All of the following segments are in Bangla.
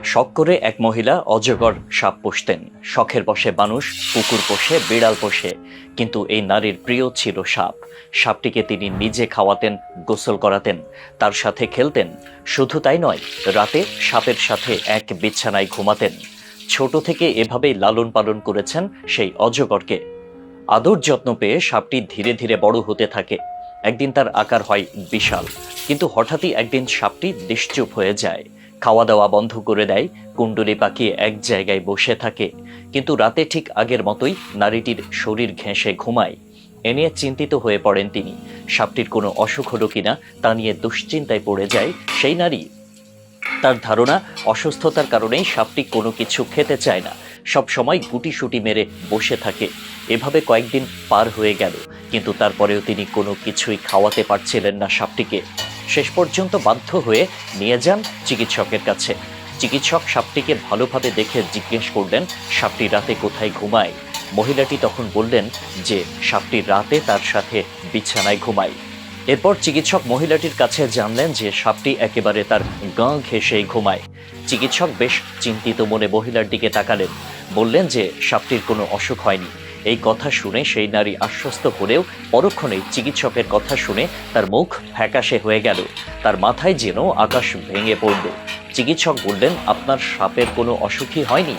শখ করে এক মহিলা অজগর সাপ পুষতেন। শখের বশে মানুষ কুকুর পোষে, বিড়াল পোষে, কিন্তু এই নারীর প্রিয় ছিল সাপ। সাপটিকে তিনি নিজে খাওয়াতেন, গোসল করাতেন, তার সাথে খেলতেন। শুধু তাই নয়, রাতে সাপের সাথে এক বিছানায় ঘুমাতেন। ছোট থেকে এভাবেই লালন পালন করেছেন সেই অজগরকে। আদর যত্ন পেয়ে সাপটি ধীরে ধীরে বড় হতে থাকে। একদিন তার আকার হয় বিশাল, কিন্তু হঠাৎই একদিন সাপটি নিশ্চুপ হয়ে যায়। খাওয়া দাওয়া বন্ধ করে দেয়, কুণ্ডলি পাকিয়ে এক জায়গায় বসে থাকে। কিন্তু রাতে ঠিক আগের মতোই নারীটির শরীর ঘেঁষে ঘুমায়। এ নিয়ে চিন্তিত হয়ে পড়েন তিনি। সাপটির কোনো অসুখ হলো কিনা তা নিয়ে দুশ্চিন্তায় পড়ে যায় সেই নারী। তার ধারণা, অসুস্থতার কারণেই সাপটি কোনো কিছু খেতে চায় না, সব সময় গুটিসুটি মেরে বসে থাকে। এভাবে কয়েকদিন পার হয়ে গেল, কিন্তু তারপরেও তিনি কোনো কিছুই খাওয়াতে পারছিলেন না সাপটিকে। শেষ পর্যন্ত বাধ্য হয়ে নিয়ে যান চিকিৎসকের কাছে। চিকিৎসক সাপটিকে ভালোভাবে দেখে জিজ্ঞেস করলেন, সাপটি রাতে কোথায় ঘুমায়? মহিলাটি তখন বললেন যে সাপটি রাতে তার সাথে বিছানায় ঘুমায়। এরপর চিকিৎসক মহিলাটির কাছে জানলেন যে সাপটি একেবারে তার গা ঘেঁষেই ঘুমায়। চিকিৎসক বেশ চিন্তিত মনে মহিলার দিকে তাকালেন, বললেন যে সাপটির কোনো অসুখ হয়নি। এই কথা শুনে সেই নারী আশ্বস্ত হলেও পরক্ষণেই চিকিৎসকের কথা শুনে তার মুখ ফ্যাকাশে হয়ে গেল। তার মাথায় যেন আকাশ ভেঙে পড়ল। চিকিৎসক বললেন, আপনার সাপের কোনো অসুখই হয়নি,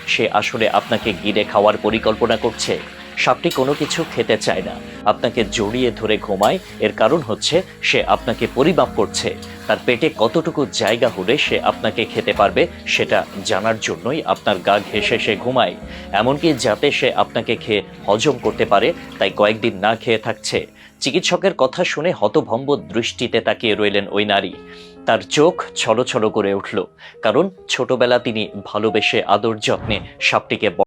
সে আসলে আপনাকে গিলে খাওয়ার পরিকল্পনা করছে। সাপটি কোনো কিছু খেতে চায় না, আপনাকে জড়িয়ে ধরে ঘুমায়। এর কারণ হচ্ছে সে আপনাকে পরিমাপ করছে। তার পেটে কতটুকু জায়গা হলে সে আপনাকে খেতে পারবে সেটা জানার জন্যই আপনার গা ঘেঁষে সে ঘুমায়। এমনকি যাতে সে আপনাকে খেয়ে হজম করতে পারে, তাই কয়েকদিন না খেয়ে থাকছে। চিকিৎসকের কথা শুনে হতভম্ব দৃষ্টিতে তাকিয়ে রইলেন ওই নারী। তার চোখ ছলছল করে উঠল, কারণ ছোটবেলা তিনি ভালোবেসে আদর যত্নে সাপটিকে